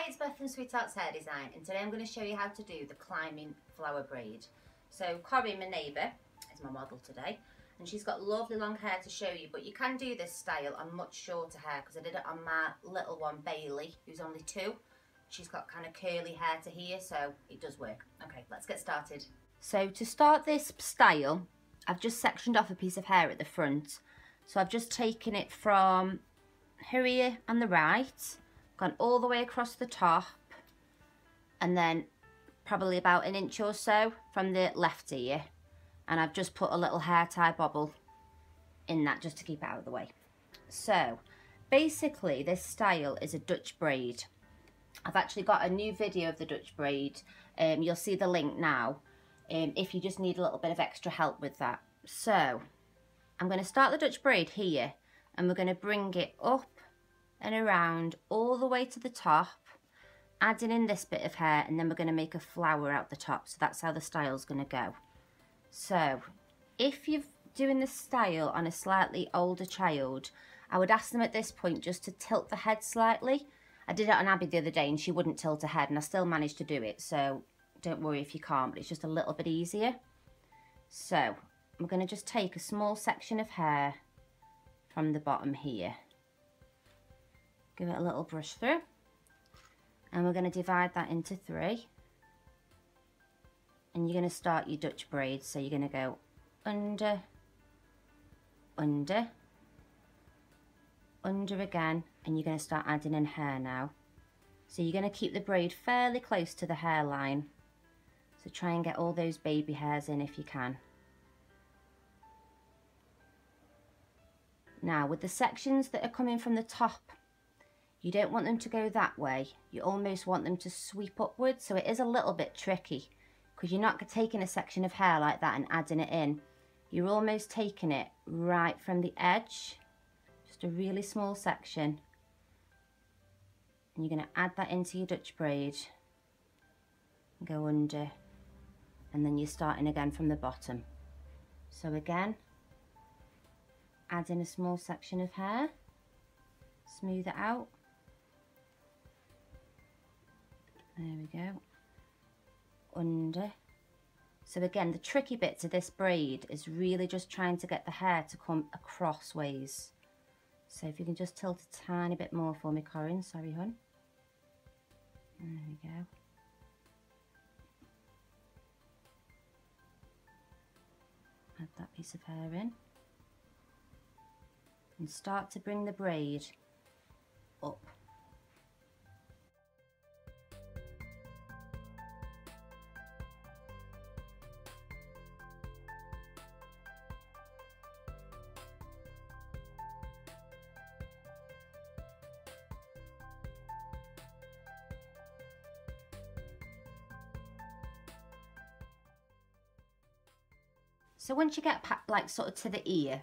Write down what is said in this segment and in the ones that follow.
Hi, it's Beth from SweetHearts Hair Design, and today I'm going to show you how to do the climbing flower braid. So Corrie, my neighbour, is my model today, and she's got lovely long hair to show you, but you can do this style on much shorter hair because I did it on my little one, Bailey, who's only 2. She's got kind of curly hair to here, so it does work. Okay, let's get started. So to start this style, I've just sectioned off a piece of hair at the front. So I've just taken it from her ear on the right, gone all the way across the top, and then probably about an inch or so from the left ear, and I've just put a little hair tie bobble in that just to keep it out of the way. So basically this style is a Dutch braid. I've actually got a new video of the Dutch braid. You'll see the link now if you just need a little bit of extra help with that. So I'm going to start the Dutch braid here, and we're going to bring it up and around all the way to the top, adding in this bit of hair, and then we're going to make a flower out the top. So that's how the style's going to go. So if you're doing this style on a slightly older child, I would ask them at this point just to tilt the head slightly. I did it on Abby the other day and she wouldn't tilt her head, and I still managed to do it, so don't worry if you can't, but it's just a little bit easier. So I'm going to just take a small section of hair from the bottom here, give it a little brush through, and we're going to divide that into 3, and you're going to start your Dutch braid. So you're going to go under, under, under again, and you're going to start adding in hair now. So you're going to keep the braid fairly close to the hairline, so try and get all those baby hairs in if you can. Now with the sections that are coming from the top, you don't want them to go that way, you almost want them to sweep upwards. So it is a little bit tricky because you're not taking a section of hair like that and adding it in. You're almost taking it right from the edge, just a really small section, and you're going to add that into your Dutch braid, go under, and then you're starting again from the bottom. So again, add in a small section of hair, smooth it out. There we go, under. So again, the tricky bit to this braid is really just trying to get the hair to come across ways. So if you can just tilt a tiny bit more for me, Corinne, sorry hun. There we go. Add that piece of hair in, and start to bring the braid up. So once you get like sort of to the ear,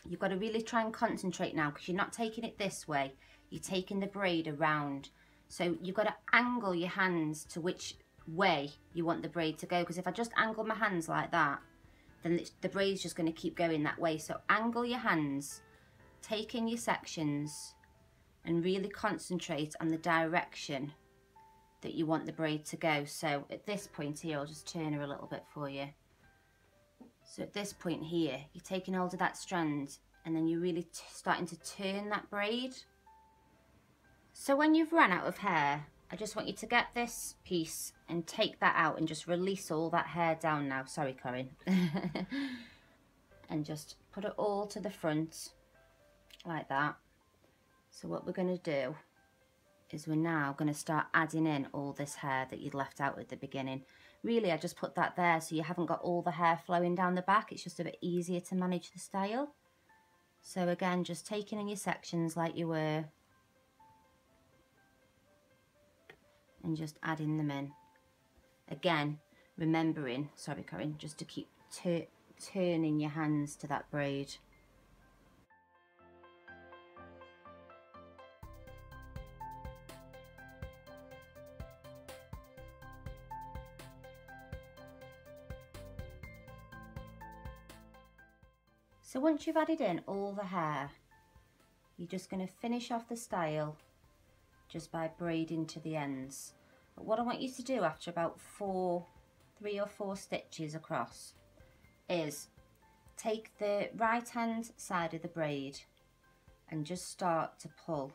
you've got to really try and concentrate now, because you're not taking it this way, you're taking the braid around. So you've got to angle your hands to which way you want the braid to go, because if I just angle my hands like that, then the braid's just going to keep going that way. So angle your hands, take in your sections, and really concentrate on the direction that you want the braid to go. So at this point here, I'll just turn her a little bit for you. So at this point here, you're taking hold of that strand, and then you're really starting to turn that braid. So when you've run out of hair, I just want you to get this piece and take that out and just release all that hair down now. Sorry, Corinne. And just put it all to the front like that. So what we're going to do is we're now going to start adding in all this hair that you'd left out at the beginning. Really, I just put that there so you haven't got all the hair flowing down the back. It's just a bit easier to manage the style. So again, just taking in your sections like you were, and just adding them in. Again, remembering, sorry Corinne, just to keep turning your hands to that braid. So once you've added in all the hair, you're just going to finish off the style just by braiding to the ends. But what I want you to do after about 3 or 4 stitches across is take the right hand side of the braid and just start to pull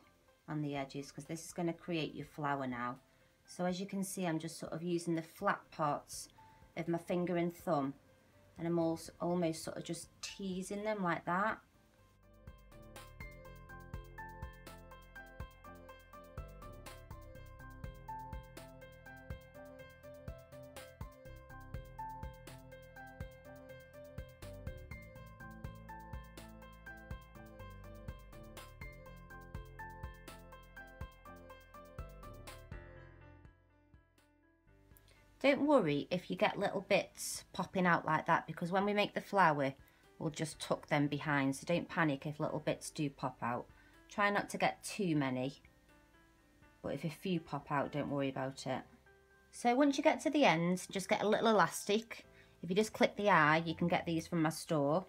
on the edges, because this is going to create your flower now. So as you can see, I'm just sort of using the flat parts of my finger and thumb, and I'm also almost sort of just teasing them like that. Don't worry if you get little bits popping out like that, because when we make the flower, we'll just tuck them behind. So don't panic if little bits do pop out. Try not to get too many, but if a few pop out, don't worry about it. So once you get to the end, just get a little elastic. If you just clip the eye, you can get these from my store,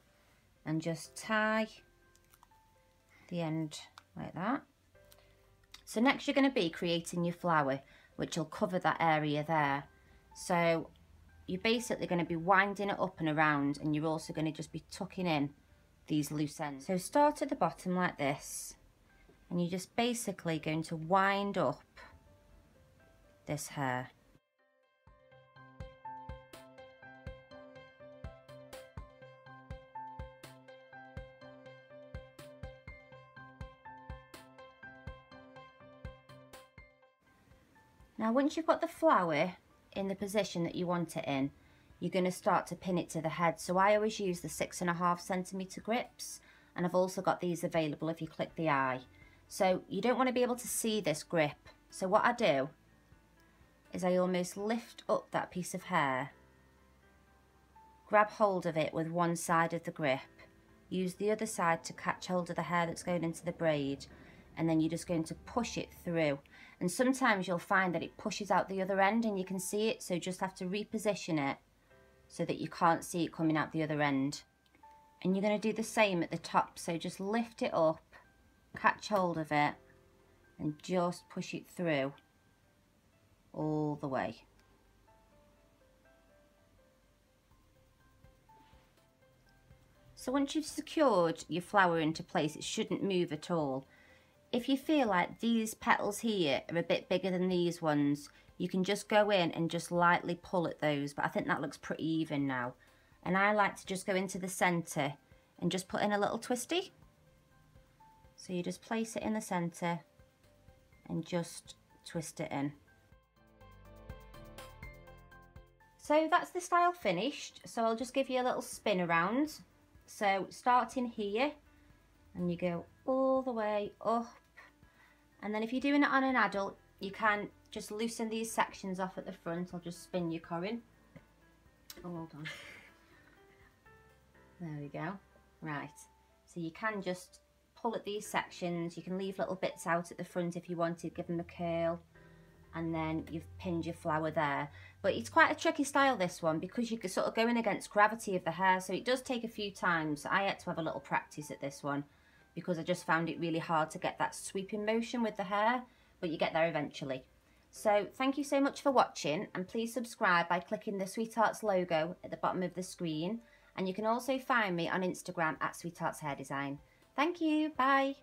and just tie the end like that. So next you're going to be creating your flower, which will cover that area there. So you're basically going to be winding it up and around, and you're also going to just be tucking in these loose ends. So start at the bottom like this, and you're just basically going to wind up this hair. Now once you've got the flower in the position that you want it in, you're going to start to pin it to the head. So I always use the 6.5 centimetre grips, and I've also got these available if you click the eye. So you don't want to be able to see this grip. So what I do is I almost lift up that piece of hair, grab hold of it with one side of the grip, use the other side to catch hold of the hair that's going into the braid, and then you're just going to push it through. And sometimes you'll find that it pushes out the other end and you can see it, so just have to reposition it so that you can't see it coming out the other end. And you're going to do the same at the top, so just lift it up, catch hold of it, and just push it through all the way. So once you've secured your flower into place, it shouldn't move at all. If you feel like these petals here are a bit bigger than these ones, you can just go in and just lightly pull at those, but I think that looks pretty even now. And I like to just go into the centre and just put in a little twisty. So you just place it in the centre and just twist it in. So that's the style finished. So I'll just give you a little spin around. So starting here, and you go all the way up. And then if you're doing it on an adult, you can just loosen these sections off at the front. I'll just spin your corin. Oh, hold on. There we go. Right. So you can just pull at these sections. You can leave little bits out at the front if you wanted, give them a curl. And then you've pinned your flower there. But it's quite a tricky style, this one, because you're sort of going against gravity of the hair. So it does take a few times. I had to have a little practice at this one, because I just found it really hard to get that sweeping motion with the hair, but you get there eventually. So thank you so much for watching, and please subscribe by clicking the SweetHearts logo at the bottom of the screen, and you can also find me on Instagram at SweetHearts Hair Design. Thank you, bye.